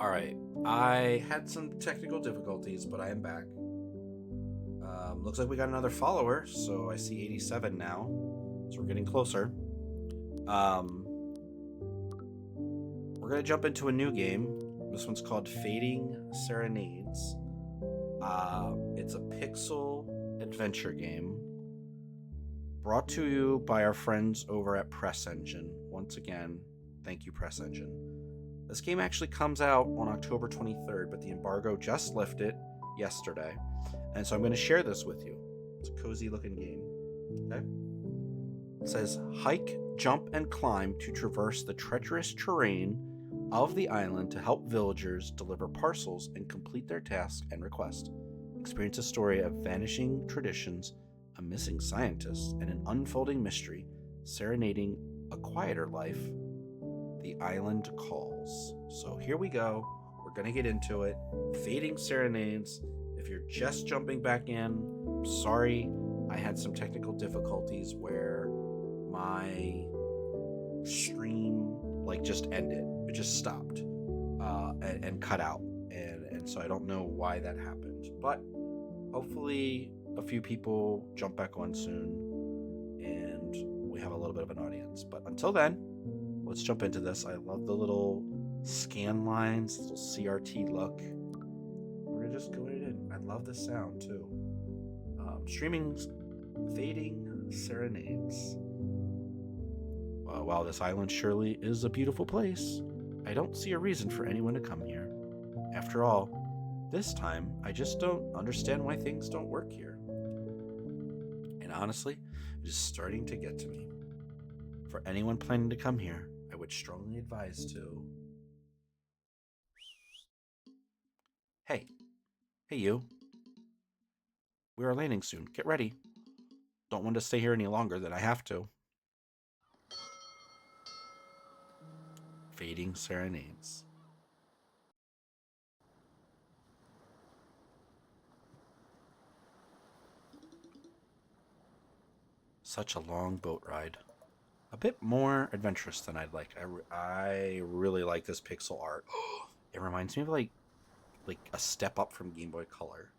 Alright, I had some technical difficulties, but I am back. Looks like we got another follower, so I see 87 now. So we're getting closer. Um, we're going to jump into a new game. This one's called Fading Serenades. It's a pixel adventure game brought to you by our friends over at Press Engine. Once again, thank you, Press Engine. This game actually comes out on October 23rd, but the embargo just lifted yesterday. And so I'm going to share this with you. It's a cozy looking game. Okay? It says hike, jump, and climb to traverse the treacherous terrain of the island to help villagers deliver parcels and complete their tasks and requests. Experience a story of vanishing traditions, a missing scientist, and an unfolding mystery, serenading a quieter life. The island calls. So here we go. We're going to get into it. Fading Serenades. If you're just jumping back in, sorry. I had some technical difficulties where my stream just ended. It just stopped and cut out. And so I don't know why that happened. But hopefully a few people jump back on soon and we have a little bit of an audience. But until then, let's jump into this. I love the little scan lines, little CRT look. We're gonna just go right in. I love this sound too. Streaming's Fading Serenades. Wow, this island surely is a beautiful place. I don't see a reason for anyone to come here. After all, this time I just don't understand why things don't work here. And honestly, it is starting to get to me. For anyone planning to come here, I would strongly advise to. Hey, hey, you. We are landing soon. Get ready. Don't want to stay here any longer than I have to. Fading Serenades. Such a long boat ride. A bit more adventurous than I'd like. I really like this pixel art. It reminds me of like a step up from Game Boy Color.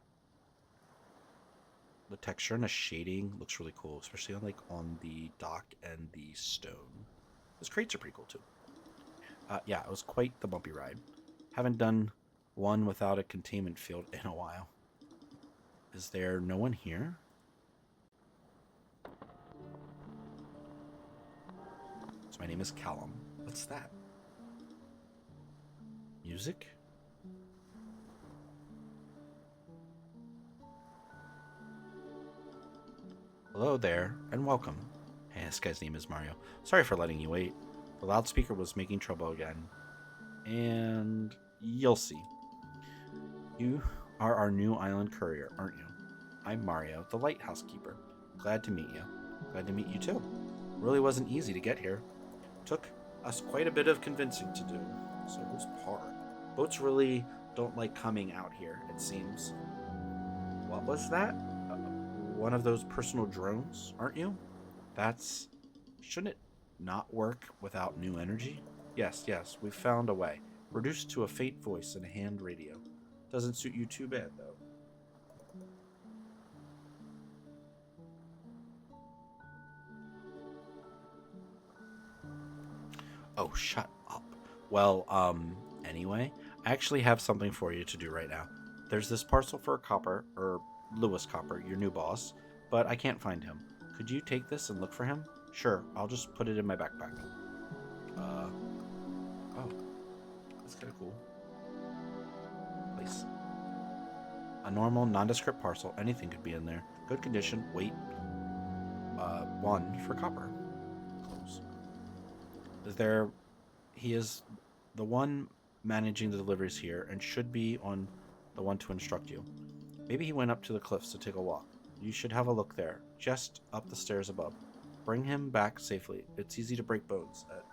The texture and the shading looks really cool, especially on the dock and the stone. Those crates are pretty cool too. Yeah, it was quite the bumpy ride. Haven't done one without a containment field in a while. Is there no one here? So my name is Callum. What's that? Music? Hello there, and welcome. Hey, this guy's name is Mario. Sorry for letting you wait. The loudspeaker was making trouble again. And you'll see. You are our new island courier, aren't you? I'm Mario, the lighthouse keeper. Glad to meet you. Glad to meet you too. Really wasn't easy to get here. Took us quite a bit of convincing to do. So it was hard. Boats really don't like coming out here, it seems. What was that? One of those personal drones, aren't you? That's. Shouldn't it not work without new energy? Yes, we've found a way. Reduced to a faint voice and a hand radio. Doesn't suit you too bad, though. Oh, shut up. Well, anyway, I actually have something for you to do right now. There's this parcel for Copper, or Lewis Copper, your new boss, but I can't find him. Could you take this and look for him? Sure, I'll just put it in my backpack. Oh, that's kind of cool. Place. A normal, nondescript parcel, anything could be in there. Good condition, weight, 1 for Copper. Close. He is the one managing the deliveries here and should be on the one to instruct you. Maybe he went up to the cliffs to take a walk. You should have a look there, just up the stairs above. Bring him back safely. It's easy to break bones at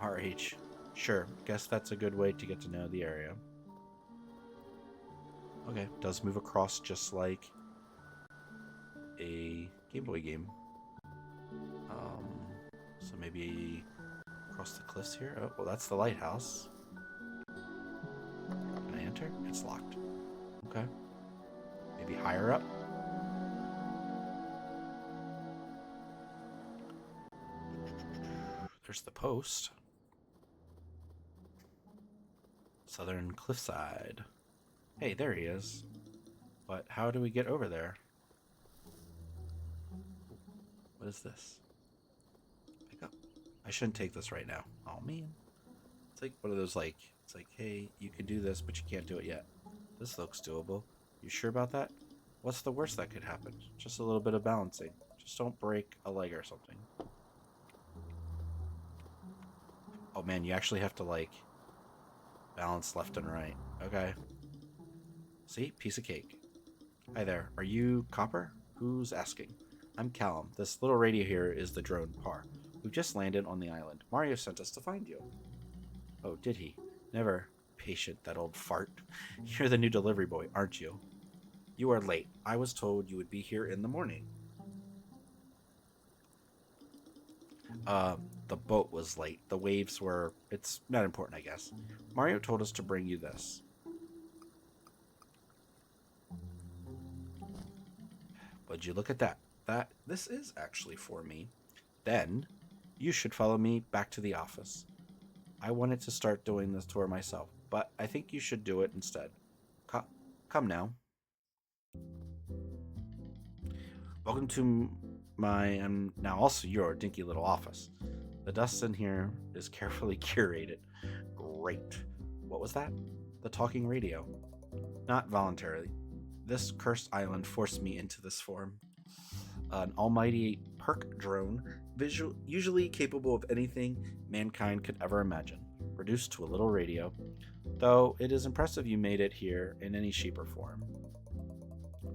RH. Sure, guess that's a good way to get to know the area. Okay, does move across just like a Game Boy game. So maybe across the cliffs here. Oh, well, that's the lighthouse. enter? It's locked. Okay. Maybe higher up? There's the post. Southern Cliffside. Hey, there he is. But how do we get over there? What is this? Pick up. I shouldn't take this right now. Oh, man. It's like one of those, like, it's like, hey, you can do this, but you can't do it yet. This looks doable. You sure about that? What's the worst that could happen? Just a little bit of balancing. Just don't break a leg or something. Oh, man, you actually have to, like, balance left and right. Okay. See? Piece of cake. Hi there. Are you Copper? Who's asking? I'm Callum. This little radio here is the drone Par. We've just landed on the island. Mario sent us to find you. Oh, did he? Never patient, that old fart. You're the new delivery boy, aren't you? You are late. I was told you would be here in the morning. The boat was late. The waves were... It's not important, I guess. Mario told us to bring you this. Would you look at that? This is actually for me. Then, you should follow me back to the office. I wanted to start doing this tour myself, but I think you should do it instead. Come now. Welcome to my, and now also your dinky little office. The dust in here is carefully curated. Great. What was that? The talking radio. Not voluntarily. This cursed island forced me into this form. An almighty perk drone, usually capable of anything mankind could ever imagine, reduced to a little radio, though it is impressive you made it here in any shape or form.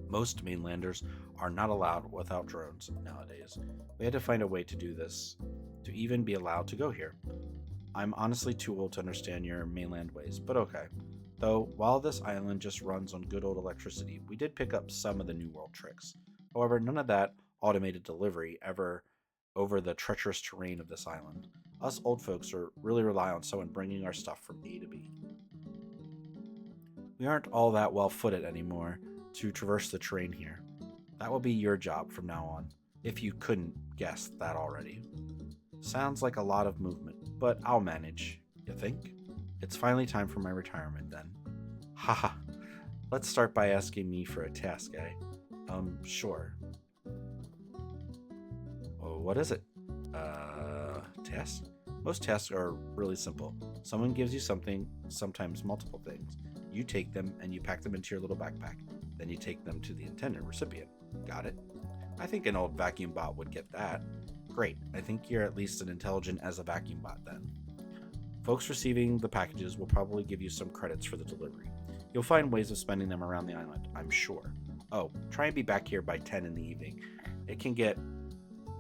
Most mainlanders are not allowed without drones nowadays. We had to find a way to do this, to even be allowed to go here. I'm honestly too old to understand your mainland ways, but okay. Though, while this island just runs on good old electricity, we did pick up some of the New World tricks. However, none of that automated delivery ever over the treacherous terrain of this island. Us old folks really rely on someone bringing our stuff from A to B. We aren't all that well-footed anymore to traverse the terrain here. That will be your job from now on, if you couldn't guess that already. Sounds like a lot of movement, but I'll manage, you think? It's finally time for my retirement then. Haha. Let's start by asking me for a task, eh? Sure. Oh, what is it? Task? Most tasks are really simple. Someone gives you something, sometimes multiple things. You take them and you pack them into your little backpack. Then you take them to the intended recipient. Got it? I think an old vacuum bot would get that. Great. I think you're at least as intelligent as a vacuum bot then. Folks receiving the packages will probably give you some credits for the delivery. You'll find ways of spending them around the island, I'm sure. Oh, try and be back here by 10 in the evening. It can get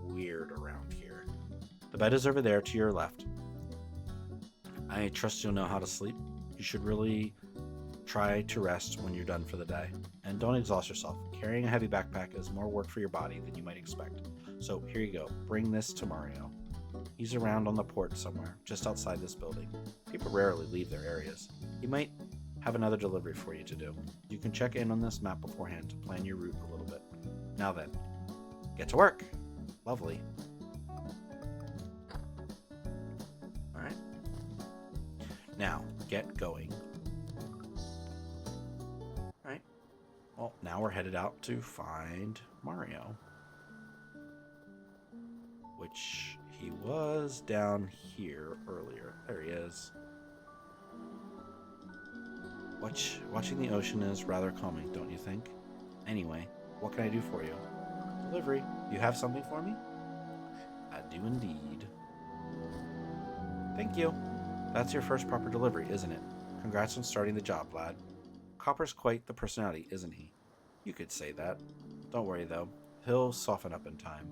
weird around here. The bed is over there to your left. I trust you'll know how to sleep. You should really try to rest when you're done for the day. And don't exhaust yourself. Carrying a heavy backpack is more work for your body than you might expect. So here you go. Bring this to Mario. He's around on the porch somewhere, just outside this building. People rarely leave their areas. He might have another delivery for you to do. You can check in on this map beforehand to plan your route a little bit. Now then, get to work. Lovely. Alright. Now, get going. Alright. Well, now we're headed out to find Mario. Which he was down here earlier. There he is. Watching the ocean is rather calming, don't you think? Anyway, what can I do for you? Delivery. You have something for me? I do indeed. Thank you. That's your first proper delivery, isn't it? Congrats on starting the job, lad. Copper's quite the personality, isn't he? You could say that. Don't worry, though. He'll soften up in time.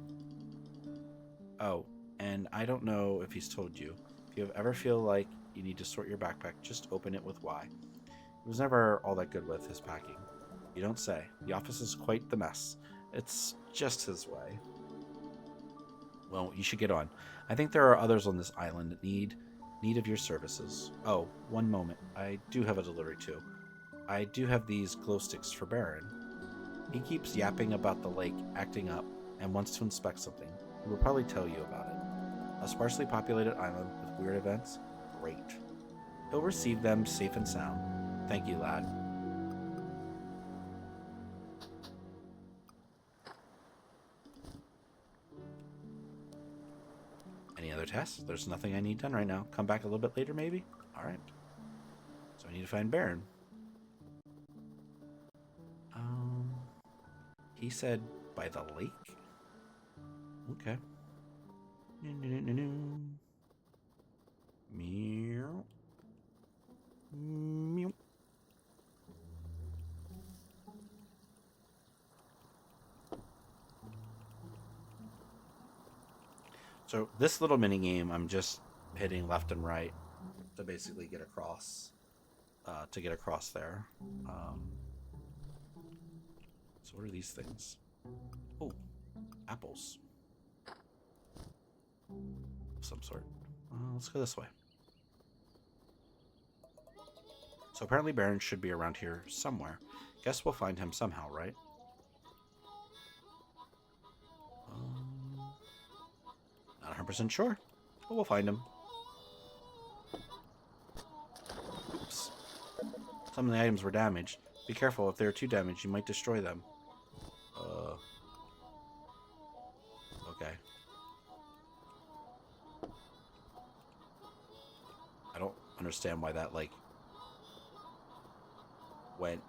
Oh, and I don't know if he's told you. If you ever feel like you need to sort your backpack, just open it with Y. He was never all that good with his packing. You don't say. The office is quite the mess. It's just his way. Well, you should get on. I think there are others on this island that need of your services. Oh, one moment. I do have a delivery too. I do have these glow sticks for Baron. He keeps yapping about the lake acting up and wants to inspect something. He will probably tell you about it. A sparsely populated island with weird events? Great. He'll receive them safe and sound. Thank you, lad. Any other tests? There's nothing I need done right now. Come back a little bit later, maybe? Alright. So I need to find Baron. He said by the lake? Okay. Meow. Meow. So this little mini game, I'm just hitting left and right to basically get across. There. So what are these things? Oh, apples. Of some sort. Let's go this way. So apparently Baron should be around here somewhere. Guess we'll find him somehow, right? Not 100% sure, but we'll find him. Oops. Some of the items were damaged. Be careful, if they're too damaged, you might destroy them. Okay. I don't understand why that, like, went,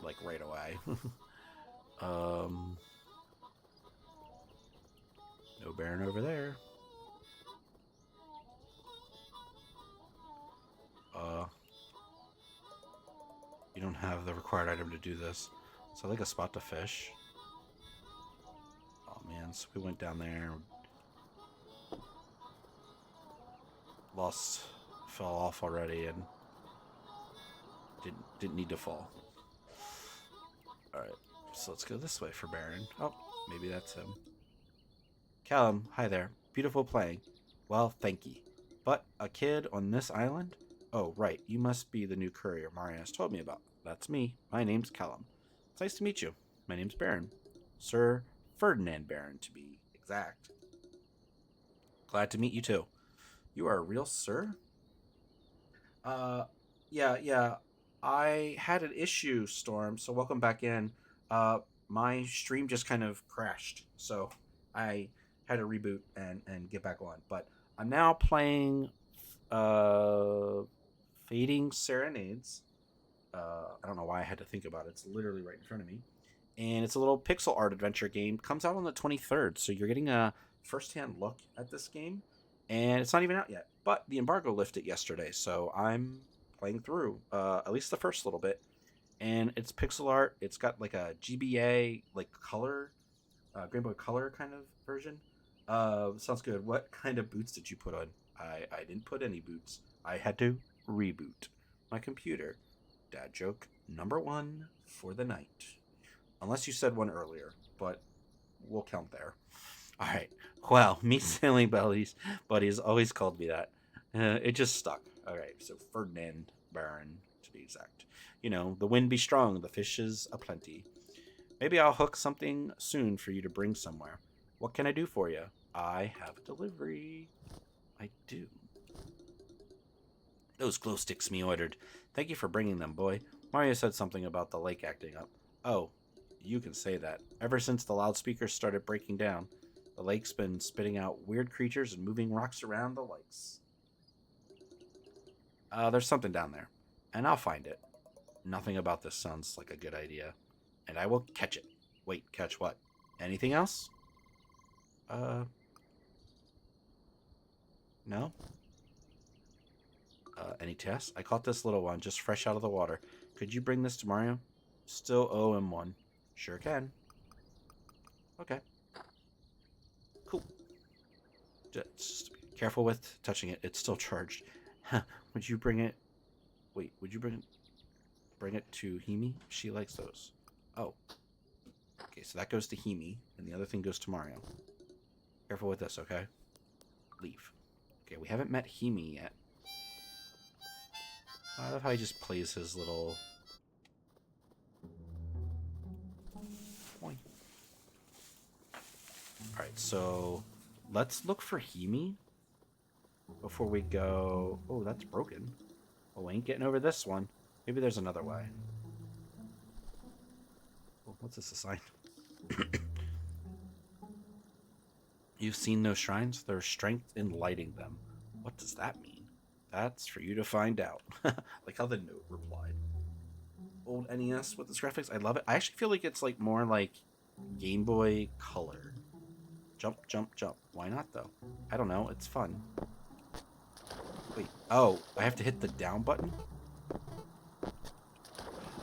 like, right away. No Baron over there. You don't have the required item to do this. So like a spot to fish. Oh man, so we went down there. Fell off already and didn't need to fall. Alright, so let's go this way for Baron. Oh, maybe that's him. Callum, hi there. Beautiful playing. Well, thank ye. But a kid on this island? Oh, right. You must be the new courier Marius told me about. That's me. My name's Callum. It's nice to meet you. My name's Baron. Sir Ferdinand Baron, to be exact. Glad to meet you, too. You are a real sir? Yeah. I had an issue, Storm, so welcome back in. My stream just kind of crashed, so I had to reboot and get back on. But I'm now playing Fading Serenades. I don't know why I had to think about it. It's literally right in front of me. And it's a little pixel art adventure game. Comes out on the 23rd, so you're getting a first-hand look at this game. And it's not even out yet. But the embargo lifted yesterday, so I'm playing through at least the first little bit. And it's pixel art. It's got like a GBA, like color, Game Boy Color kind of version. Sounds good. What kind of boots did you put on? I didn't put any boots. I had to reboot my computer. Dad joke number 1 for the night. Unless you said one earlier, but we'll count there. All right. Well, me sailing buddies always called me that. It just stuck. All right. So Ferdinand Baron, to be exact. You know, the wind be strong, the fish is aplenty. Maybe I'll hook something soon for you to bring somewhere. What can I do for you? I have a delivery. I do. Those glow sticks me ordered. Thank you for bringing them, boy. Mario said something about the lake acting up. Oh, you can say that. Ever since the loudspeakers started breaking down, the lake's been spitting out weird creatures and moving rocks around the lakes. There's something down there, and I'll find it. Nothing about this sounds like a good idea, and I will catch it. Wait, catch what? Anything else? No? Any tests? I caught this little one just fresh out of the water. Could you bring this to Mario? Still owe him one. Sure can. Okay. Cool. Just be careful with touching it. It's still charged. Would you bring it? Wait, would you bring it to Himi? She likes those. Oh. Okay, so that goes to Himi, and the other thing goes to Mario. Careful with this, okay? Leave. Okay, we haven't met Himi yet. I love how he just plays his little Alright, so let's look for Himi before we go. Oh, that's broken. Oh, ain't getting over this one. Maybe there's another way. Oh, what's this, a sign? You've seen those shrines? There's strength in lighting them. What does that mean? That's for you to find out. Like how the note replied. Old NES with this graphics, I love it. I actually feel like it's like more like Game Boy Color. Jump, jump, jump. Why not though? I don't know. It's fun. Wait. Oh, I have to hit the down button?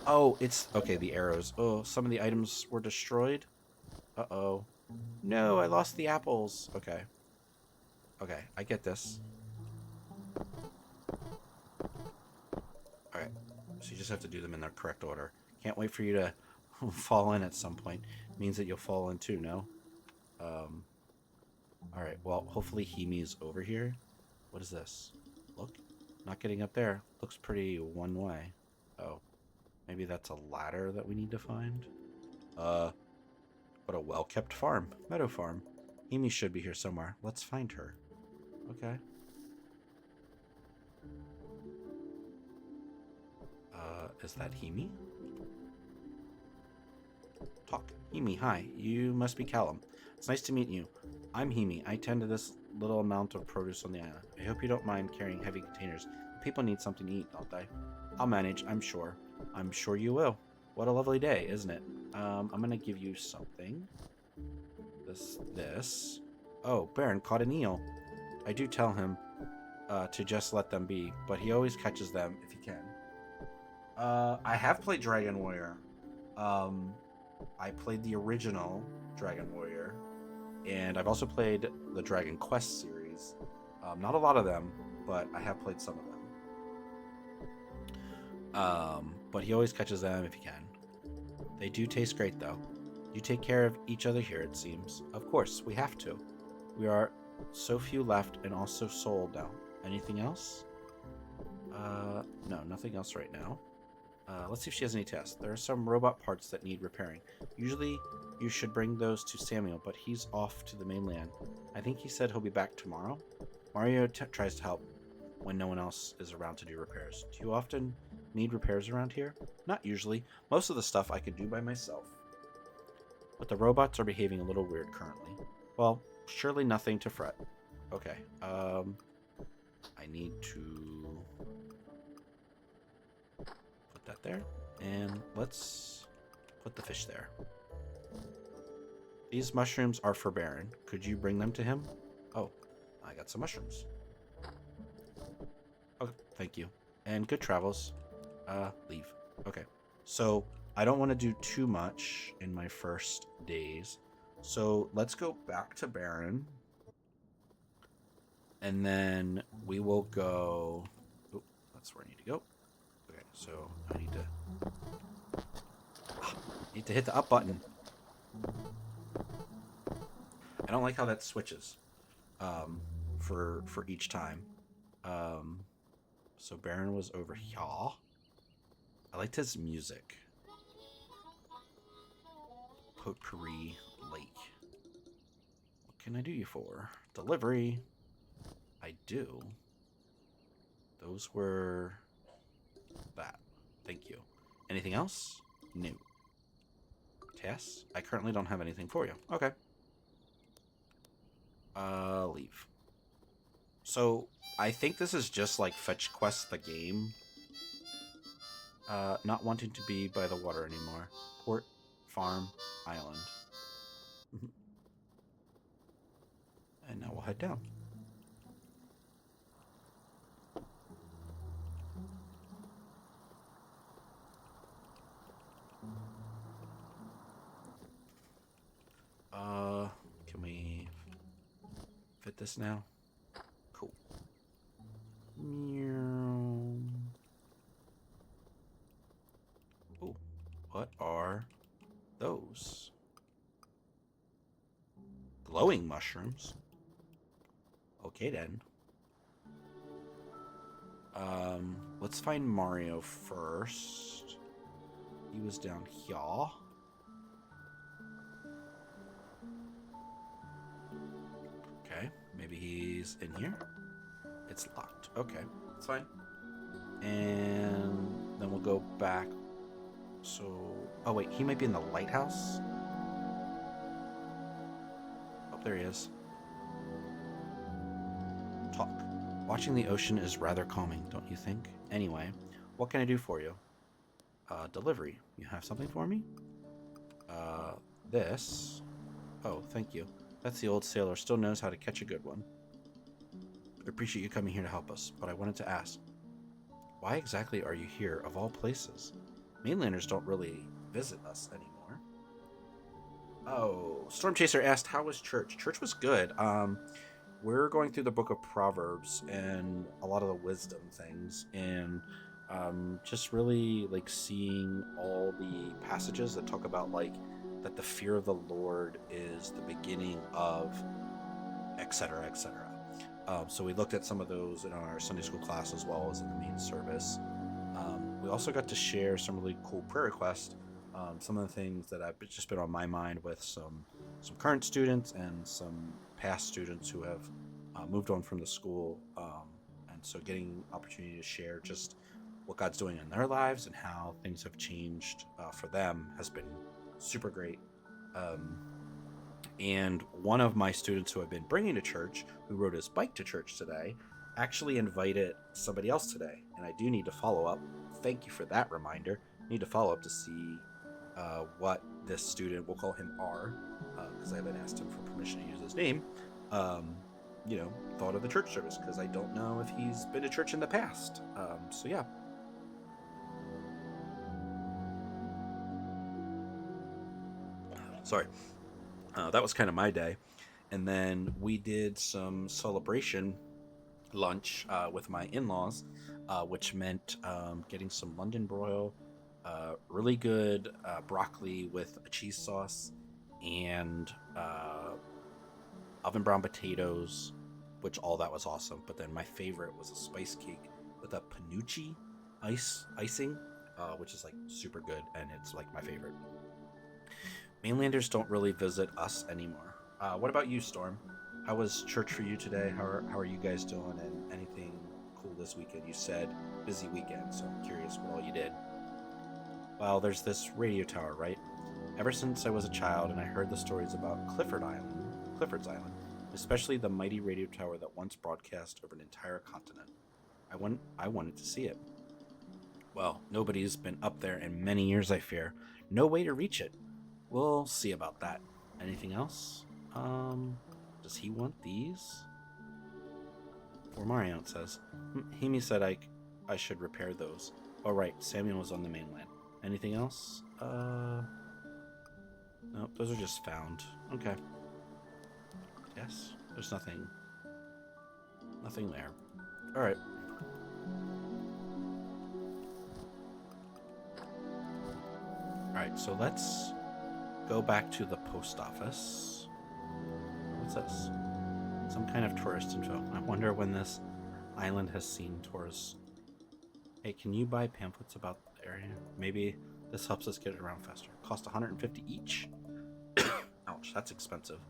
Oh, it's... Okay, the arrows. Oh, some of the items were destroyed. Uh-oh. No, I lost the apples. Okay. Okay, I get this. Alright. So you just have to do them in the correct order. Can't wait for you to fall in at some point. Means that you'll fall in too, no? Alright, well, hopefully Himi is over here. What is this? Look. Not getting up there. Looks pretty one way. Oh. Maybe that's a ladder that we need to find? What a well-kept farm. Meadow farm. Himi should be here somewhere. Let's find her. Okay. Is that Himi? Talk. Himi, hi. You must be Callum. It's nice to meet you. I'm Himi. I tend to this little amount of produce on the island. I hope you don't mind carrying heavy containers. People need something to eat, don't they? I'll manage, I'm sure. I'm sure you will. What a lovely day, isn't it? I'm gonna give you something. This. Oh, Baron caught an eel. I do tell him to just let them be, but he always catches them if he can. I have played Dragon Warrior. I played the original Dragon Warrior, and I've also played the Dragon Quest series. Not a lot of them, but I have played some of them. But he always catches them if he can. They do taste great, though. You take care of each other here, it seems. Of course, we have to. We are so few left and also sold now. Anything else? No, nothing else right now. Let's see if she has any tests. There are some robot parts that need repairing. Usually, you should bring those to Samuel, but he's off to the mainland. I think he said he'll be back tomorrow. Mario tries to help when no one else is around to do repairs. Do you often need repairs around here? Not usually. Most of the stuff I could do by myself. But the robots are behaving a little weird currently. Well, surely nothing to fret. Okay, I need to put that there, and let's put the fish there. These mushrooms are for Baron. Could you bring them to him? Oh, I got some mushrooms. Okay, thank you. And good travels. Leave. Okay. So, I don't want to do too much in my first days. So, let's go back to Baron. And then we will go... Oh, that's where I need to go. Okay, so I need to hit the up button. I don't like how that switches for each time. So Baron was over here. I liked his music. Potpourri Lake. What can I do you for? Delivery. I do. Those were that. Thank you. Anything else? No. Tess? I currently don't have anything for you. Okay. Leave. So, I think this is just like Fetch Quest the game. Not wanting to be by the water anymore. Port, farm, island. And now we'll head down. Can we fit this now? Cool. Oh, what are those? Glowing mushrooms? Okay then. Let's find Mario first. He was down here. these in here. It's locked. Okay, it's fine. And then we'll go back. So, oh wait, he might be in the lighthouse. Oh, there he is. Talk. Watching the ocean is rather calming, don't you think? Anyway, what can I do for you? Delivery. You have something for me? This. Oh, thank you. That's the old sailor. Still knows how to catch a good one. I appreciate you coming here to help us, but I wanted to ask, why exactly are you here, of all places? Mainlanders don't really visit us anymore. Oh, Storm Chaser asked, how was church? Church was good. We're going through the book of Proverbs and a lot of the wisdom things, and just really like seeing all the passages that talk about like that the fear of the Lord is the beginning of etc., etc. So we looked at some of those in our Sunday school class as well as in the main service. We also got to share some really cool prayer requests. Some of the things that have just been on my mind with some current students and some past students who have moved on from the school, and so getting opportunity to share just what God's doing in their lives and how things have changed for them has been super great. And one of my students who I've been bringing to church, who rode his bike to church today, actually invited somebody else today, and I do need to follow up. Thank you for that reminder. I need to follow up to see what this student, we'll call him R, because I haven't asked him for permission to use his name, thought of the church service, because I don't know if he's been to church in the past. So yeah. Sorry. That was kind of my day. And then we did some celebration lunch with my in-laws, which meant getting some London broil, really good broccoli with a cheese sauce, and oven brown potatoes, which all that was awesome. But then my favorite was a spice cake with a panucci icing, which is like super good, and it's like my favorite. Mainlanders don't really visit us anymore. What about you, Storm? How was church for you today? How are you guys doing? And anything cool this weekend? You said busy weekend, so I'm curious what all you did. Well, there's this radio tower, right? Ever since I was a child and I heard the stories about Clifford's Island, especially the mighty radio tower that once broadcast over an entire continent. I wanted to see it. Well, nobody's been up there in many years, I fear. No way to reach it. We'll see about that. Anything else? Does he want these? For Mario, it says. Hemi said I should repair those. Oh, right. Samuel was on the mainland. Anything else? Nope, those are just found. Okay. Yes, there's nothing there. All right. All right, so let's go back to the post office. What's this? Some kind of tourist info. I wonder when this island has seen tourists. Hey, can you buy pamphlets about the area? Maybe this helps us get it around faster. Cost 150 each. Ouch, that's expensive.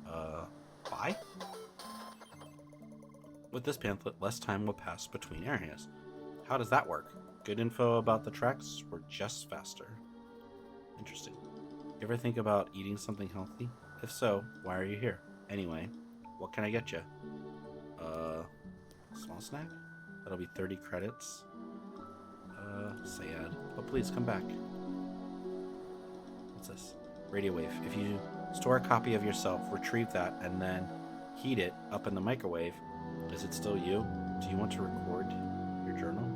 Buy? With this pamphlet, less time will pass between areas. How does that work? Good info about the tracks or just faster? Interesting. You ever think about eating something healthy? If so, why are you here? Anyway, what can I get you? Small snack? That'll be 30 credits. Sad. But please come back. What's this? Radio wave. If you store a copy of yourself, retrieve that, and then heat it up in the microwave, is it still you? Do you want to record your journal?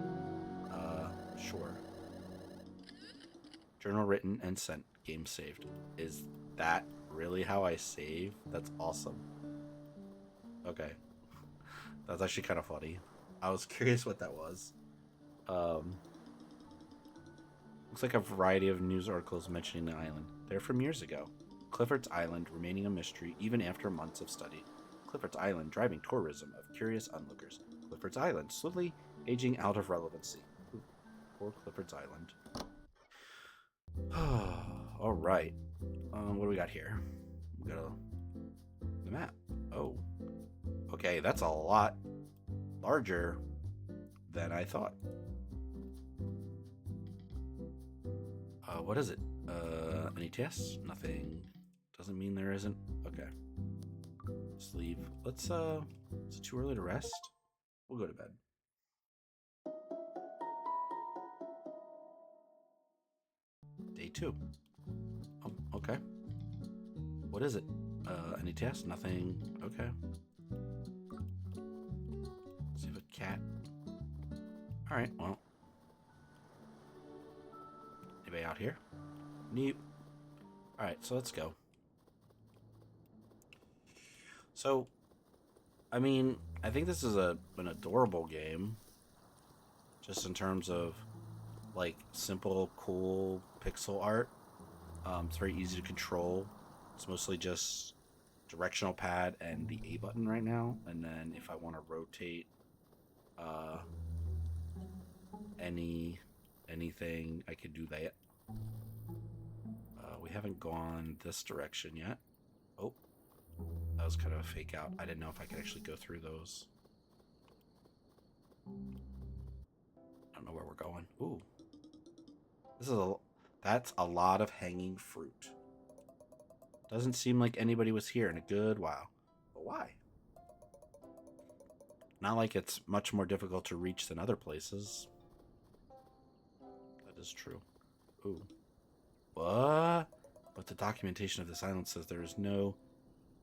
Sure. Journal written and sent. Game saved. Is that really how I save? That's awesome. Okay. That's actually kind of funny. I was curious what that was. Looks like a variety of news articles mentioning the island. They're from years ago. Clifford's Island remaining a mystery even after months of study. Clifford's Island driving tourism of curious onlookers. Clifford's Island slowly aging out of relevancy. Ooh, poor Clifford's Island. All right. What do we got here? We got the map. Oh. Okay, that's a lot larger than I thought. What is it? Any tests? Nothing. Doesn't mean there isn't. Okay. Let's leave. Is it too early to rest? We'll go to bed. Day 2. Oh, okay. What is it? Any tests? Nothing. Okay. Let's see if a cat. Alright, well. Anybody out here? Nope. Alright, so let's go. So, I mean, I think this is an adorable game. Just in terms of, like, simple, cool pixel art. It's very easy to control. It's mostly just directional pad and the A button right now. And then if I want to rotate anything, I could do that. We haven't gone this direction yet. Oh, that was kind of a fake out. I didn't know if I could actually go through those. I don't know where we're going. Ooh. That's a lot of hanging fruit. Doesn't seem like anybody was here in a good while. But why? Not like it's much more difficult to reach than other places. That is true. Ooh. What? But the documentation of this island says there is no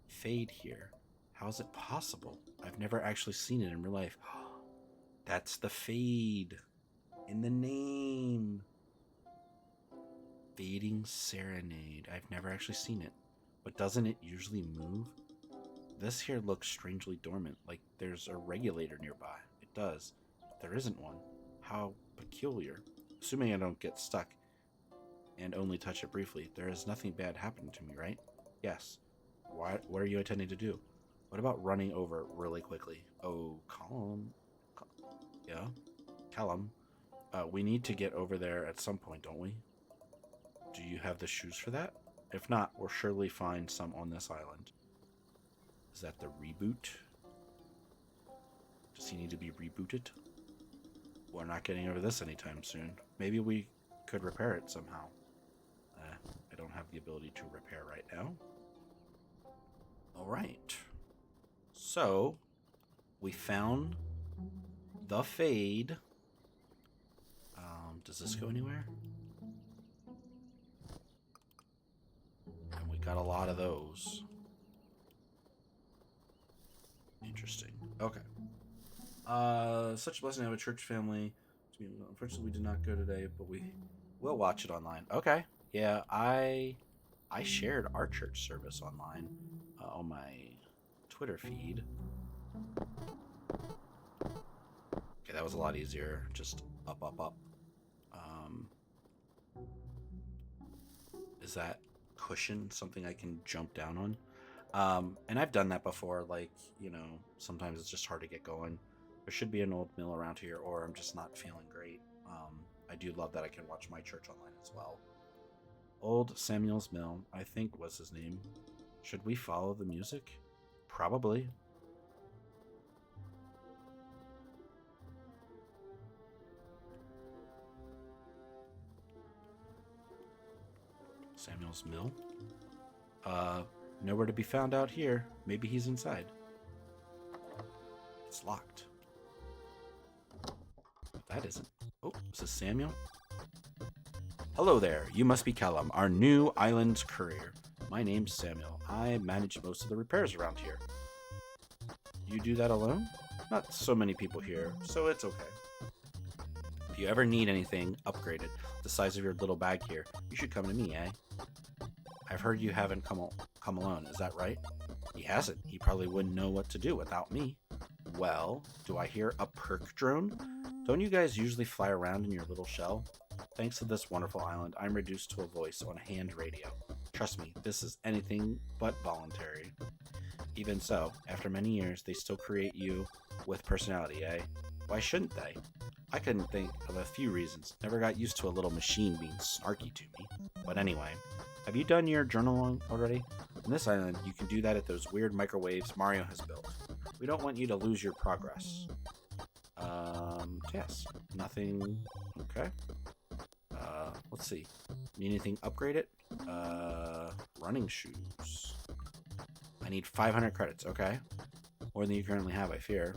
fade here. How is it possible? I've never actually seen it in real life. That's the fade in the name. Fading Serenade. I've never actually seen it. But doesn't it usually move? This here looks strangely dormant, like there's a regulator nearby. It does. But there isn't one. How peculiar. Assuming I don't get stuck and only touch it briefly, there is nothing bad happening to me, right? Yes. What are you intending to do? What about running over really quickly? Oh, Callum. Yeah? Callum. We need to get over there at some point, don't we? Do you have the shoes for that? If not, we'll surely find some on this island. Is that the reboot? Does he need to be rebooted? We're not getting over this anytime soon. Maybe we could repair it somehow. I don't have the ability to repair right now. Alright. So, we found the fade. Does this go anywhere? And we got a lot of those. Interesting. Okay. Such a blessing to have a church family. Unfortunately, we did not go today, but we will watch it online. Okay. Yeah, I shared our church service online on my Twitter feed. Okay, that was a lot easier. Just up, up, up. Is that cushion something I can jump down on? And I've done that before, like, you know, sometimes it's just hard to get going. There should be an old mill around here, or I'm just not feeling great. I do love that I can watch my church online as well. Old Samuel's Mill, I think was his name. Should we follow the music? Probably. Samuel's Mill? Nowhere to be found out here. Maybe he's inside. It's locked. But that isn't. Oh, is this Samuel? Hello there. You must be Callum, our new island courier. My name's Samuel. I manage most of the repairs around here. You do that alone? Not so many people here, so it's okay. If you ever need anything upgraded, the size of your little bag here, you should come to me, eh? I've heard you haven't come alone, is that right? He hasn't. He probably wouldn't know what to do without me. Well, do I hear a perk drone? Don't you guys usually fly around in your little shell? Thanks to this wonderful island, I'm reduced to a voice on a hand radio. Trust me, this is anything but voluntary. Even so, after many years, they still create you with personality, eh? Why shouldn't they? I couldn't think of a few reasons. Never got used to a little machine being snarky to me. But anyway, have you done your journaling already? On this island, you can do that at those weird microwaves Mario has built. We don't want you to lose your progress. Yes. Nothing. Okay. Let's see. Need anything upgraded? Running shoes. I need 500 credits. Okay. More than you currently have, I fear.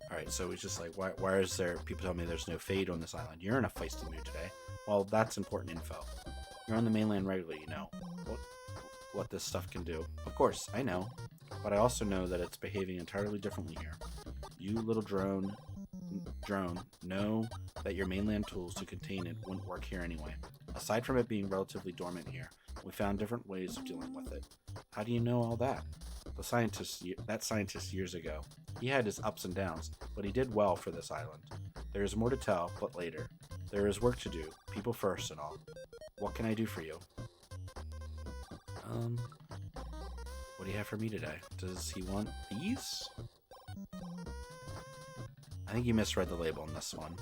Alright, so it's just like, why is there... People tell me there's no fade on this island. You're in a feisty mood today. Well, that's important info. You're on the mainland regularly, you know what this stuff can do. Of course, I know. But I also know that it's behaving entirely differently here. You little drone know that your mainland tools to contain it wouldn't work here anyway. Aside from it being relatively dormant here, we found different ways of dealing with it. How do you know all that? That scientist years ago. He had his ups and downs, but he did well for this island. There is more to tell, but later. There is work to do, people first and all. What can I do for you? What do you have for me today? Does he want these? I think you misread the label on this one.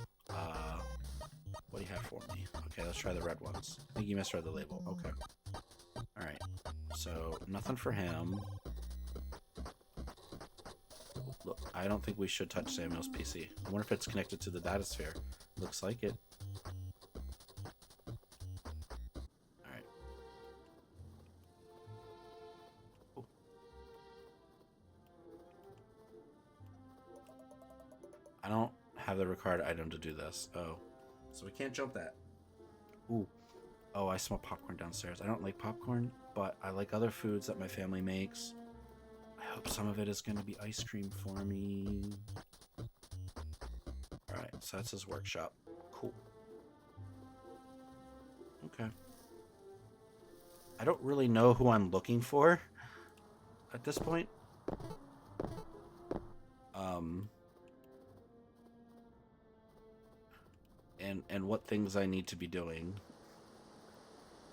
What do you have for me? Okay, let's try the red ones. I think you misread the label. Okay. Alright. So, nothing for him. Look, I don't think we should touch Samuel's PC. I wonder if it's connected to the datasphere. Looks like it. Alright. Oh. I don't have the required item to do this. Oh. So we can't jump that. Ooh. Oh, I smell popcorn downstairs. I don't like popcorn, but I like other foods that my family makes. I hope some of it is going to be ice cream for me. Alright, so that's his workshop. Cool. Okay. I don't really know who I'm looking for at this point. And what things I need to be doing.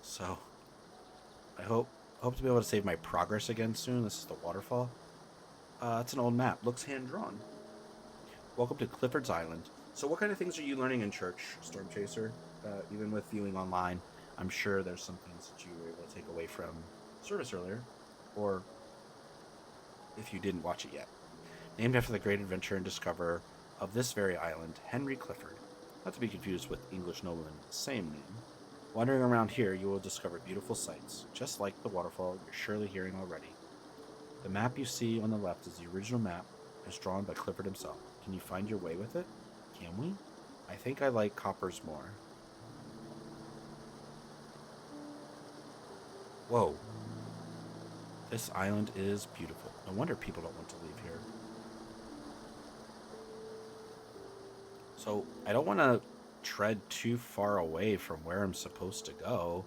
So, I hope to be able to save my progress again soon. This is the waterfall. It's an old map. Looks hand-drawn. Welcome to Clifford's Island. So what kind of things are you learning in church, Storm Chaser? Even with viewing online, I'm sure there's some things that you were able to take away from service earlier. Or if you didn't watch it yet. Named after the great adventurer and discoverer of this very island, Henry Clifford. Not to be confused with English nobleman with the same name. Wandering around here, you will discover beautiful sights, just like the waterfall you're surely hearing already. The map you see on the left is the original map, as drawn by Clifford himself. Can you find your way with it? Can we? I think I like coppers more. Whoa. This island is beautiful. No wonder people don't want to leave here. So, I don't want to tread too far away from where I'm supposed to go,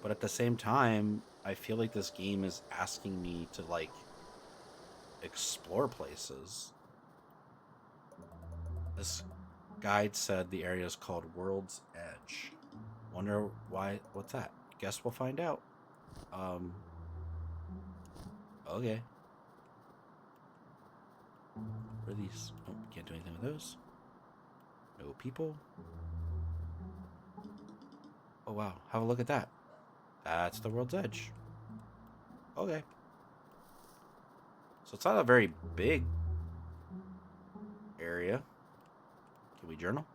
but at the same time, I feel like this game is asking me to, like, explore places. This guide said the area is called World's Edge. Wonder why, what's that? Guess we'll find out. Okay. What are these? Oh, can't do anything with those. No people. Oh wow, have a look at that. That's the World's Edge. Okay. So it's not a very big area. Can we journal?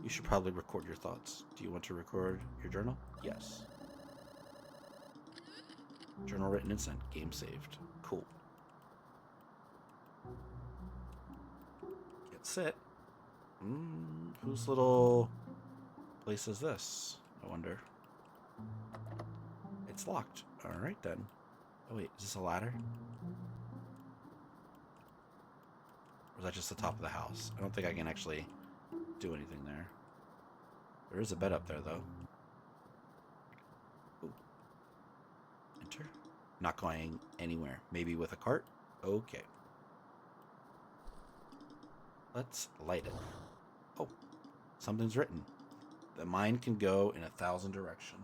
You should probably record your thoughts. Do you want to record your journal? Yes. Journal written and sent. Game saved. Cool. Get set. Whose little place is this? I wonder. It's locked. Alright then. Oh wait, is this a ladder? Or is that just the top of the house? I don't think I can actually do anything there. There is a bed up there though. Ooh. Enter. Not going anywhere. Maybe with a cart? Okay. Let's light it. Oh, something's written. The mind can go in 1,000 directions.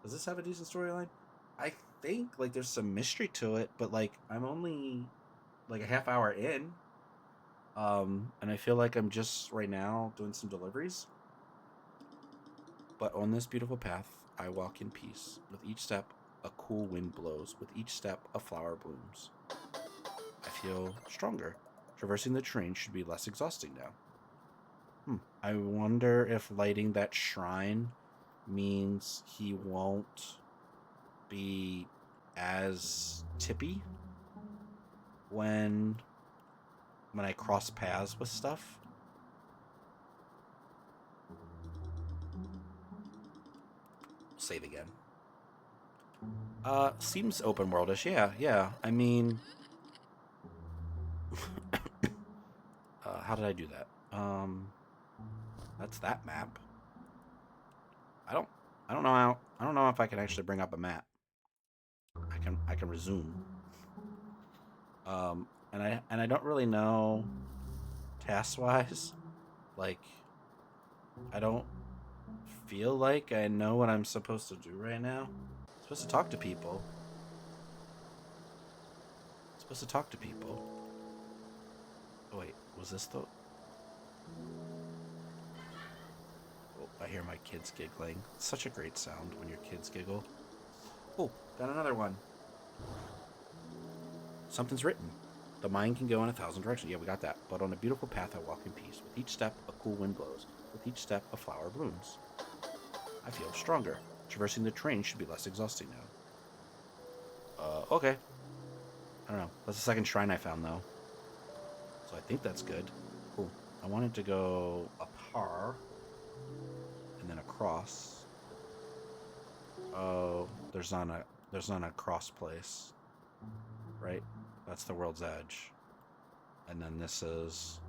Does this have a decent storyline? I think, like, there's some mystery to it, but, like, I'm only, like, a half hour in. And I feel like I'm just, right now, doing some deliveries. But on this beautiful path, I walk in peace. With each step, a cool wind blows. With each step, a flower blooms. I feel stronger. Traversing the terrain should be less exhausting now. I wonder if lighting that shrine means he won't be as tippy when I cross paths with stuff. Save again. Seems open worldish. Yeah. I mean, how did I do that? That's that map. I don't know if I can actually bring up a map. I can resume. And I don't really know task wise. Like, I don't feel like I know what I'm supposed to do right now. I'm supposed to talk to people. Oh wait, was this the? Oh, I hear my kids giggling. It's such a great sound when your kids giggle. Oh, got another one. Something's written. The mind can go in 1,000 directions. Yeah, we got that. But on a beautiful path I walk in peace. With each step, a cool wind blows. With each step, a flower blooms. I feel stronger. Traversing the terrain should be less exhausting now. Okay. I don't know. That's the second shrine I found, though. So I think that's good. Cool. I wanted to go up here. And then across. Oh, there's not a cross place. Right? That's the world's edge. And then this is...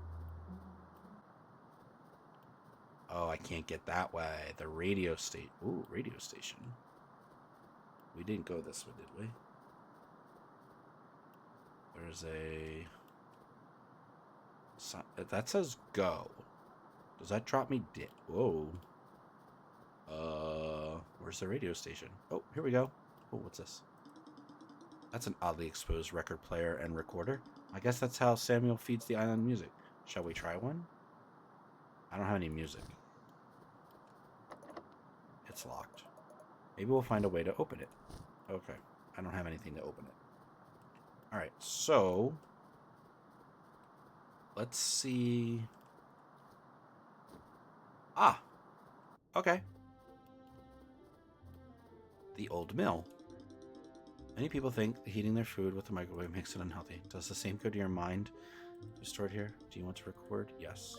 Oh, I can't get that way. The radio station. Ooh, radio station. We didn't go this way, did we? There's a... That says go. Does that drop me? Whoa. Where's the radio station? Oh, here we go. Oh, what's this? That's an oddly exposed record player and recorder. I guess that's how Samuel feeds the island music. Shall we try one? I don't have any music. It's locked. Maybe we'll find a way to open it. Okay. I don't have anything to open it. Alright, so... Let's see... Ah! Okay. The old mill. Many people think heating their food with the microwave makes it unhealthy. Does the same go to your mind? You stored here? Do you want to record? Yes.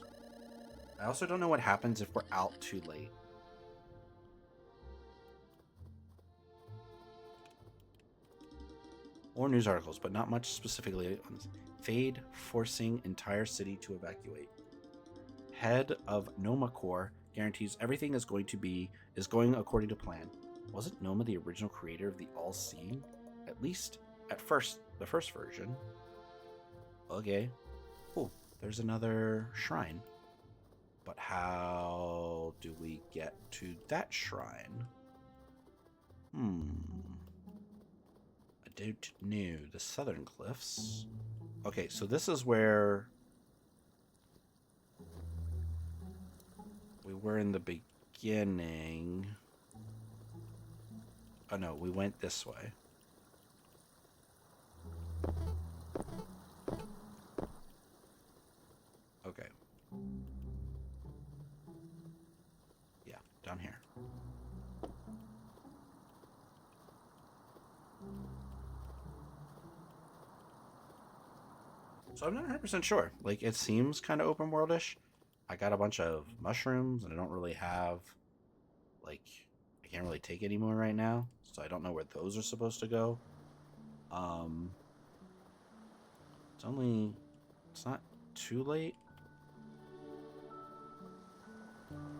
I also don't know what happens if we're out too late. More news articles, but not much specifically on this. Fade forcing entire city to evacuate. Head of Noma Corps guarantees everything is going according to plan. Wasn't Noma the original creator of the All-Seeing? At least at first, the first version. Okay. Cool. There's another shrine. But how do we get to that shrine? I don't know. The Southern Cliffs. Okay, so this is where we were in the beginning. Oh no, we went this way. Okay. Yeah, down here. So I'm not 100% sure. Like, it seems kind of open worldish. I got a bunch of mushrooms, and I don't really have, like, I can't really take any more right now, so I don't know where those are supposed to go. It's not too late.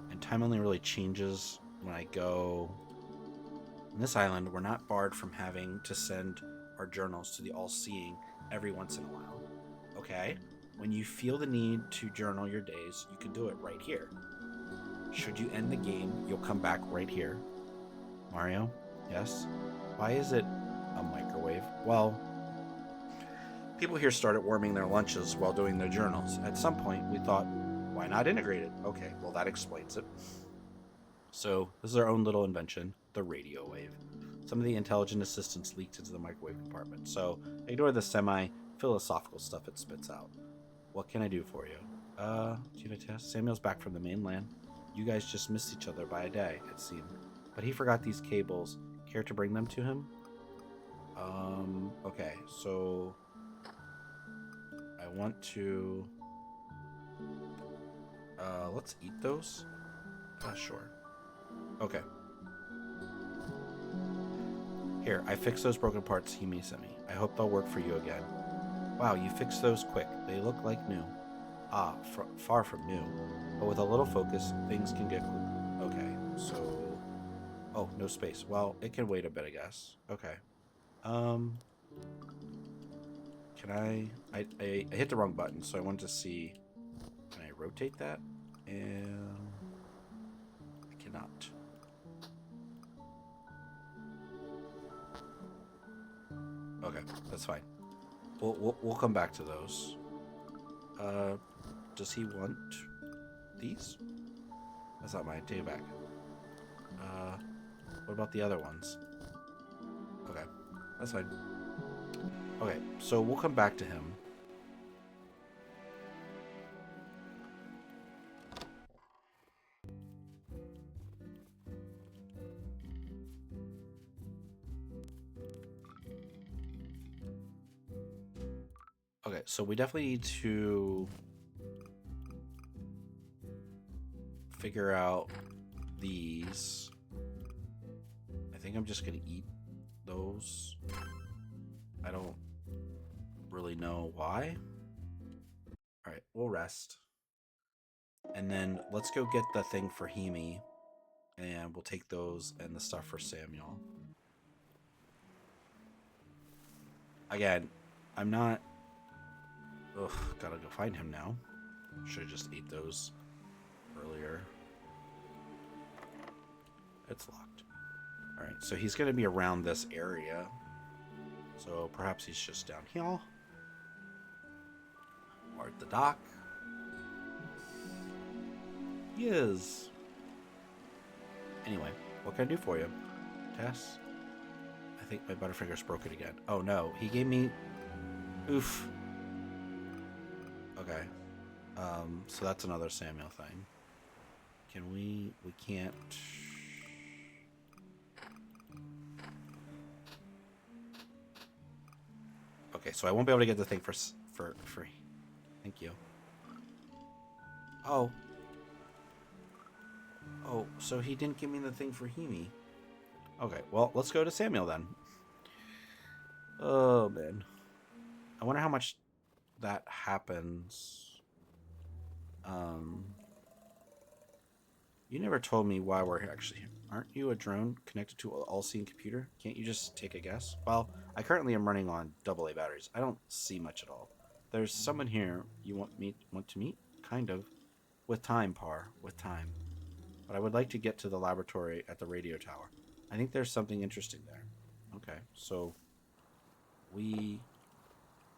And time only really changes when I go. On this island, we're not barred from having to send our journals to the All-Seeing every once in a while. Okay? When you feel the need to journal your days, you can do it right here. Should you end the game, you'll come back right here. Mario? Yes? Why is it a microwave? Well, people here started warming their lunches while doing their journals. At some point, we thought, why not integrate it? Okay, well, that explains it. So, this is our own little invention. the radio wave. Some of the intelligent assistants leaked into the microwave compartment, so ignore the semi-philosophical stuff it spits out. What can I do for you? Do you have a test? Samuel's back from the mainland. You guys just missed each other by a day, it seemed. But he forgot these cables. Care to bring them to him? Okay, so I want to let's eat those. Sure. Okay. Here, I fixed those broken parts Hime sent me. I hope they'll work for you again. Wow, you fixed those quick. They look like new. Ah, far from new. But with a little focus, things can get cool. Okay, so... Oh, no space. Well, it can wait a bit, I guess. Okay. Can I hit the wrong button, so I wanted to see... Can I rotate that? And... I cannot. Okay, that's fine. We'll come back to those. Does he want these? That's not mine. Take it back. What about the other ones? Okay, that's fine. Okay, so we'll come back to him. Okay, so we definitely need to figure out these. I think I'm just gonna eat those. I don't really know why. Alright, we'll rest. And then let's go get the thing for Hime. And we'll take those and the stuff for Samuel. Again, I'm not... Ugh, gotta go find him now. Should have just ate those earlier. It's locked. Alright, so he's gonna be around this area. So perhaps he's just down here. Or at the dock. He is. Anyway, what can I do for you? Tess? I think my Butterfinger's broken again. Oh no, he gave me... Oof. Okay. So that's another Samuel thing. Can we... We can't... Okay, so I won't be able to get the thing for free. Thank you. Oh. Oh, so he didn't give me the thing for Hime. Okay, well, let's go to Samuel then. Oh, man. I wonder how much that happens. You never told me why we're here. Actually, aren't you a drone connected to an all-seeing computer? Can't you just take a guess? Well, I currently am running on AA batteries. I don't see much at all. There's someone here you want to meet? Kind of. With time, Par. With time. But I would like to get to the laboratory at the radio tower. I think there's something interesting there. Okay, so we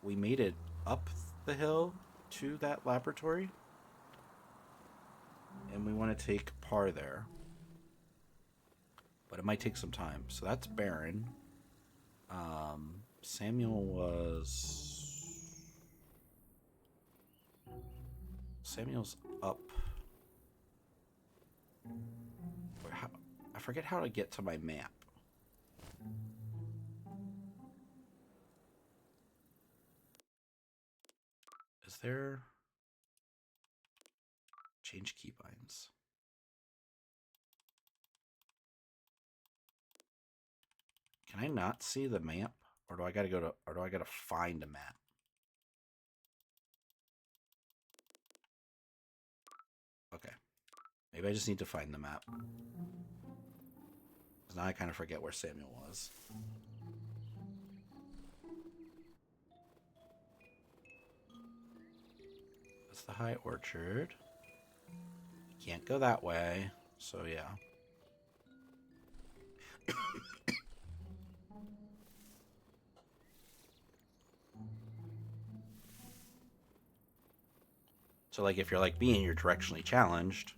made it up the hill to that laboratory. And we want to take Par there. But it might take some time. So that's Baron. Samuel was... Samuel's up. I forget how to get to my map. Is there... Change keybinds. Can I not see the map? Or do I gotta go to... Or do I gotta find a map? Okay. Maybe I just need to find the map. Because now I kind of forget where Samuel was. That's the High Orchard. Can't go that way. So, yeah. So, like, if you're like me and you're directionally challenged...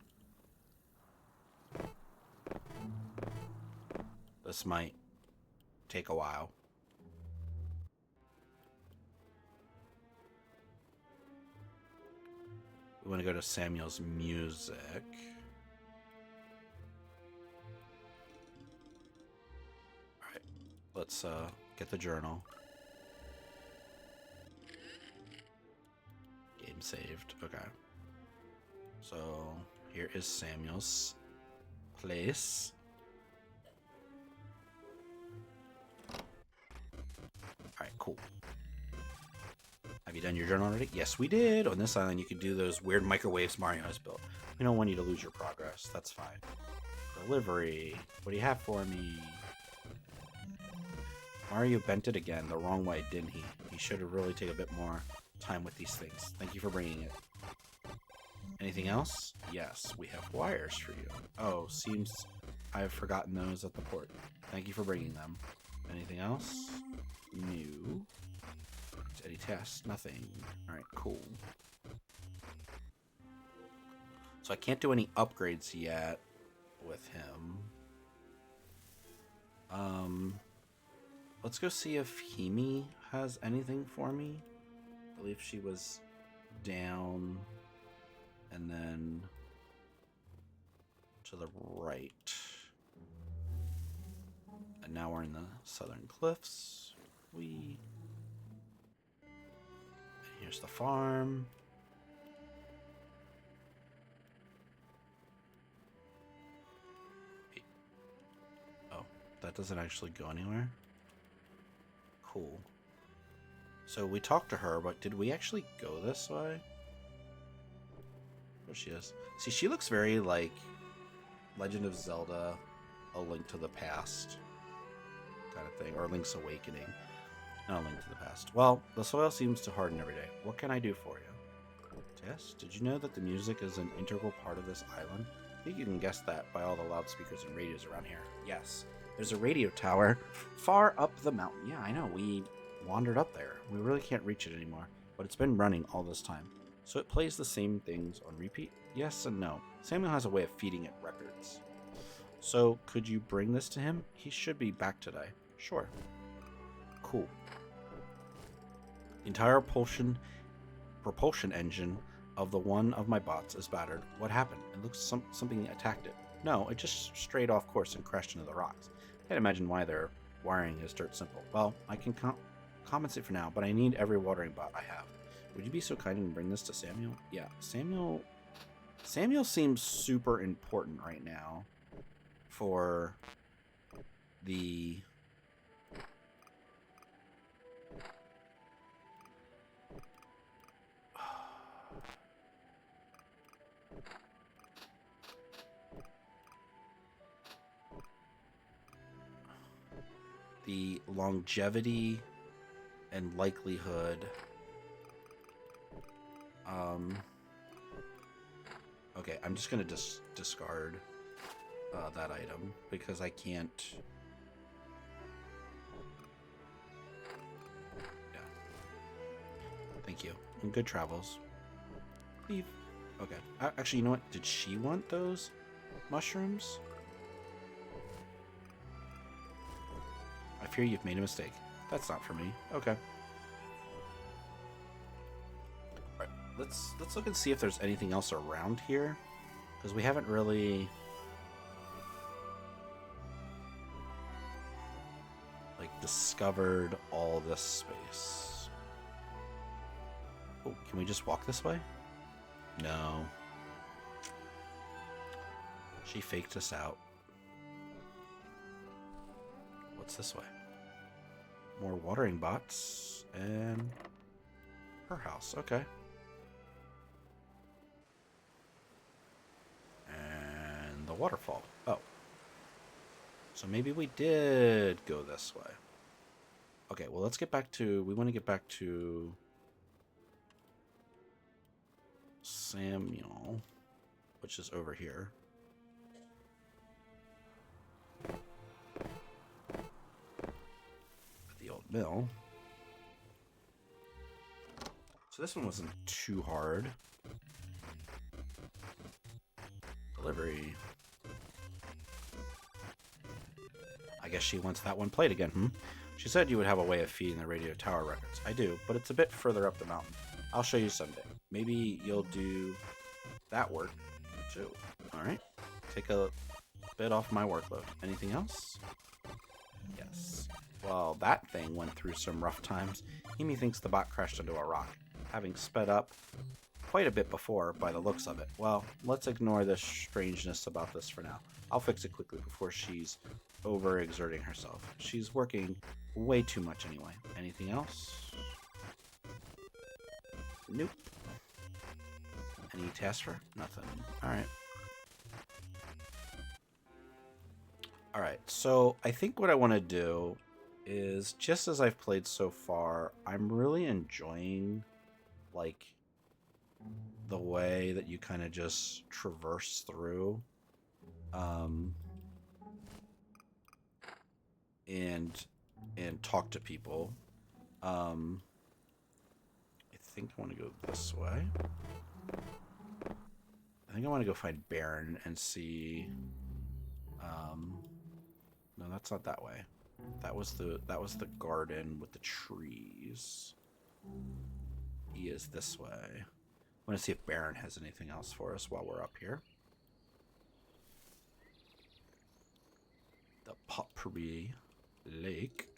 This might take a while. We want to go to Samuel's music. Alright, let's get the journal. Game saved. Okay. So here is Samuel's place. Alright, cool. Have you done your journal already? Yes, we did. On this island, you can do those weird microwaves Mario has built. We don't want you to lose your progress. That's fine. Delivery. What do you have for me? Mario bent it again the wrong way, didn't he? He should have really taken a bit more time with these things. Thank you for bringing it. Anything else? Yes, we have wires for you. Oh, seems I have forgotten those at the port. Thank you for bringing them. Anything else? New. Any tests? Nothing. Alright, cool. So I can't do any upgrades yet with him. Let's go see if Himi has anything for me. I believe she was down and then to the right. And now we're in the southern cliffs. And here's the farm. Oh, that doesn't actually go anywhere. Cool. So we talked to her, but did we actually go this way? There she is. See, she looks very like Legend of Zelda, A Link to the Past kind of thing, or Link's Awakening. Not A Link to the Past. Well, the soil seems to harden every day. What can I do for you? Tess, did you know that the music is an integral part of this island? I think you can guess that by all the loudspeakers and radios around here. Yes, there's a radio tower far up the mountain. Yeah, I know. We wandered up there. We really can't reach it anymore, but it's been running all this time. So it plays the same things on repeat? Yes and no. Samuel has a way of feeding it records. So could you bring this to him? He should be back today. Sure. Cool. The entire propulsion engine of the one of my bots is battered. What happened? It looks something attacked it. No, it just strayed off course and crashed into the rocks. Can't imagine why their wiring is dirt simple. Well, I can compensate for now, but I need every watering bot I have. Would you be so kind and bring this to Samuel? Yeah, Samuel seems super important right now for the the longevity and likelihood. Okay, I'm just gonna discard that item because I can't. Yeah. Thank you. And good travels. Leave. Okay. Actually, you know what? Did she want those mushrooms? I fear you've made a mistake. That's not for me. Okay. Alright, let's look and see if there's anything else around here. Because we haven't really discovered all this space. Oh, can we just walk this way? No. She faked us out. What's this way? More watering bots and her house. Okay. And the waterfall. Oh. So maybe we did go this way. Okay, well, let's get back to... We want to get back to Samuel, which is over here. The old mill. So this one wasn't too hard. Delivery. I guess she wants that one played again, hmm? She said you would have a way of feeding the radio tower records. I do, but it's a bit further up the mountain. I'll show you someday. Maybe you'll do that work, too. Alright. Take a bit off my workload. Anything else? Yes. Well, that thing went through some rough times. Himi thinks the bot crashed into a rock, having sped up quite a bit before by the looks of it. Well, let's ignore the strangeness about this for now. I'll fix it quickly before she's overexerting herself. She's working way too much anyway. Anything else? Nope. Any tasks for? Nothing. Alright. Alright, so I think what I want to do is, just as I've played so far, I'm really enjoying, like, the way that you kind of just traverse through and talk to people. I think I want to go this way. I think I want to go find Baron and see. No, that's not that way. That was the garden with the trees. He is this way. I want to see if Baron has anything else for us while we're up here. The Potpourri Lake.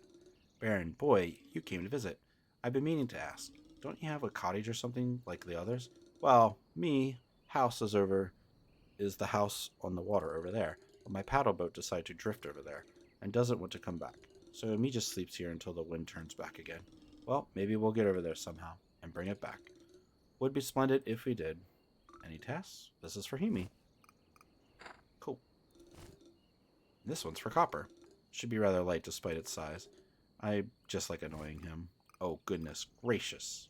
Baron, boy, you came to visit. I've been meaning to ask. Don't you have a cottage or something like the others? Well, house is the house on the water over there. But my paddle boat decided to drift over there and doesn't want to come back. So me just sleeps here until the wind turns back again. Well, maybe we'll get over there somehow and bring it back. Would be splendid if we did. Any tasks? This is for Himi. Cool. This one's for Copper. Should be rather light despite its size. I just like annoying him. Oh, goodness gracious.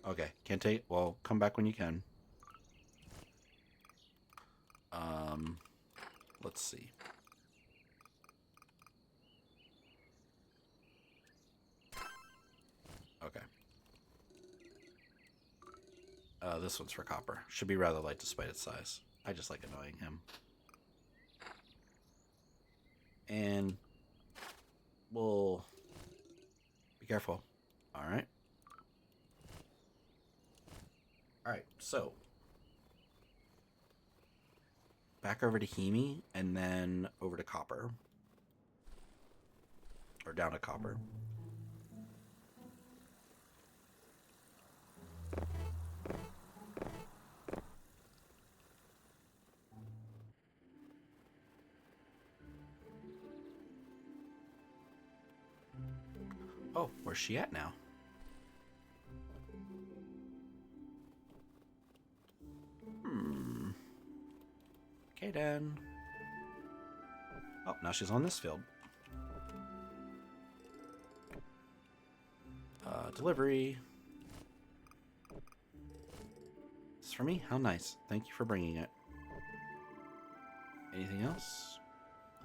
Okay, can't take. Well, come back when you can. Let's see. Okay. This one's for Copper. Should be rather light despite its size. I just like annoying him. And we'll be careful. All right. Alright, so back over to Himi and then over to Copper. Or down to Copper. Oh, where's she at now? Okay, then. Oh, now she's on this field. Delivery. This is for me? How nice. Thank you for bringing it. Anything else?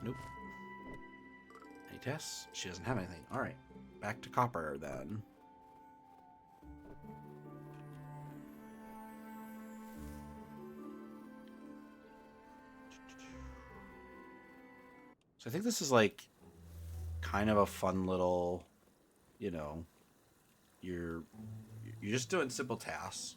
Nope. Any tests? She doesn't have anything. Alright. Back to Copper, then. So I think this is like kind of a fun little, you know, you're just doing simple tasks.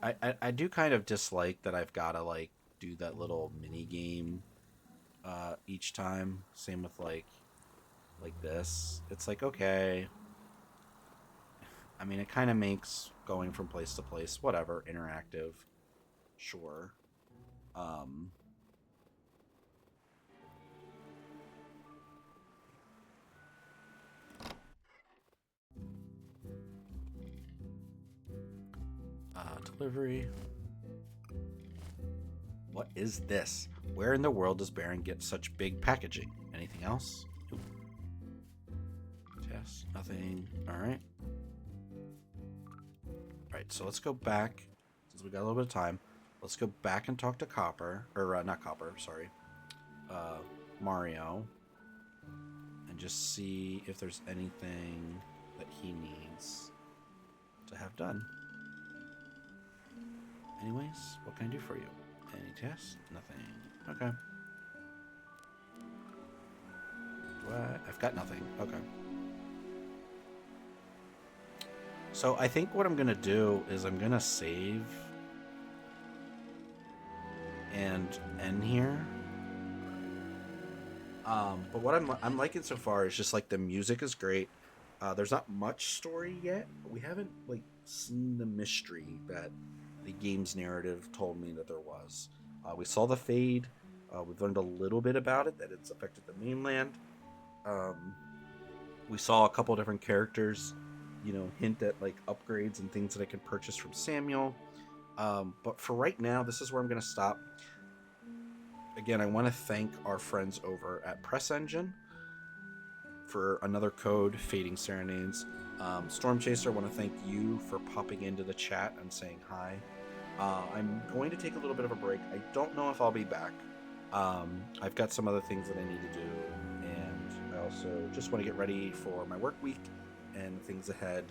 I do kind of dislike that I've got to like do that little mini game each time. Same with like this. It's like, okay. I mean, it kind of makes going from place to place, whatever, interactive. Sure. Delivery. What is this? Where in the world does Baron get such big packaging? Anything else? Oop. Yes, nothing. Alright. Alright, so let's go back. Since we got a little bit of time, let's go back and talk to Copper. Or, not Copper, sorry. Mario. And and just see if there's anything that he needs to have done. Anyways, what can I do for you? Any tests? Nothing. Okay. I've got nothing. Okay. So I think what I'm going to do is I'm going to save and end here. But what I'm liking so far is just like the music is great. There's not much story yet. We haven't like seen the mystery that the game's narrative told me that there was. We saw the fade. We've learned a little bit about it, that it's affected the mainland. We saw a couple different characters, hint at like upgrades and things that I can purchase from Samuel. But for right now, this is where I'm going to stop. Again, I want to thank our friends over at Press Engine for another code, Fading Serenades. Storm Chaser, I want to thank you for popping into the chat and saying hi. I'm going to take a little bit of a break. I don't know if I'll be back. I've got some other things that I need to do, and I also just want to get ready for my work week and things ahead.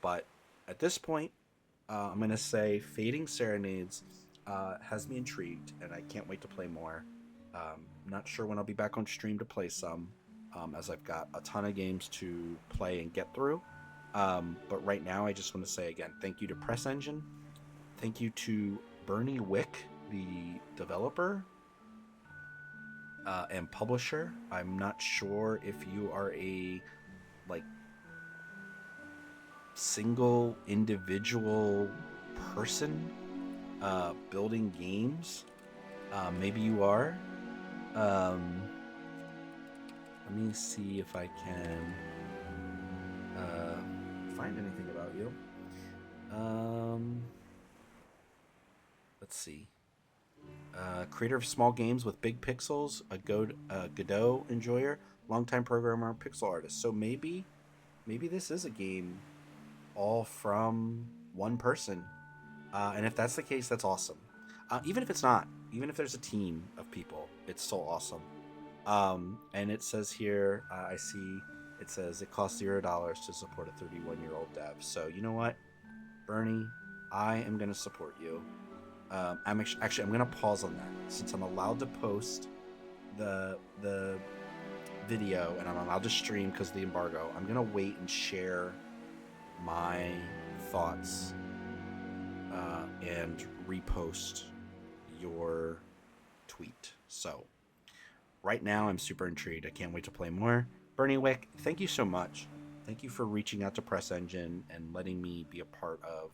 But at this point, I'm going to say Fading Serenades has me intrigued, and I can't wait to play more. Not sure when I'll be back on stream to play some, as I've got a ton of games to play and get through. But right now, I just want to say again, thank you to Press Engine. Thank you to Bernie Wick, the developer and publisher. I'm not sure if you are a single individual person building games. Maybe you are. Let me see if I can find anything about you. Let's see. Creator of small games with big pixels, a Godot enjoyer, longtime programmer, pixel artist. So maybe this is a game all from one person. And if that's the case, that's awesome. Even if it's not, even if there's a team of people, it's so awesome. And it says here, I see it says it costs $0 to support a 31-year-old dev. So you know what, Bernie, I am going to support you. I'm going to pause on that since I'm allowed to post the video and I'm allowed to stream because of the embargo. I'm going to wait and share my thoughts and repost your tweet. So right now I'm super intrigued. I can't wait to play more. Bernie Wick, thank you so much. Thank you for reaching out to Press Engine and letting me be a part of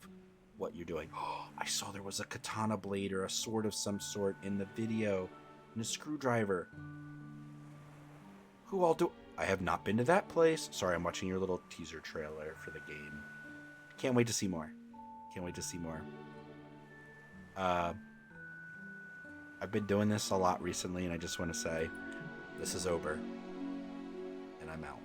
what you're doing. Oh, I saw there was a katana blade or a sword of some sort in the video and a screwdriver. Who all do... I have not been to that place. Sorry, I'm watching your little teaser trailer for the game. Can't wait to see more. Can't wait to see more. I've been doing this a lot recently, and I just want to say this is over, and I'm out.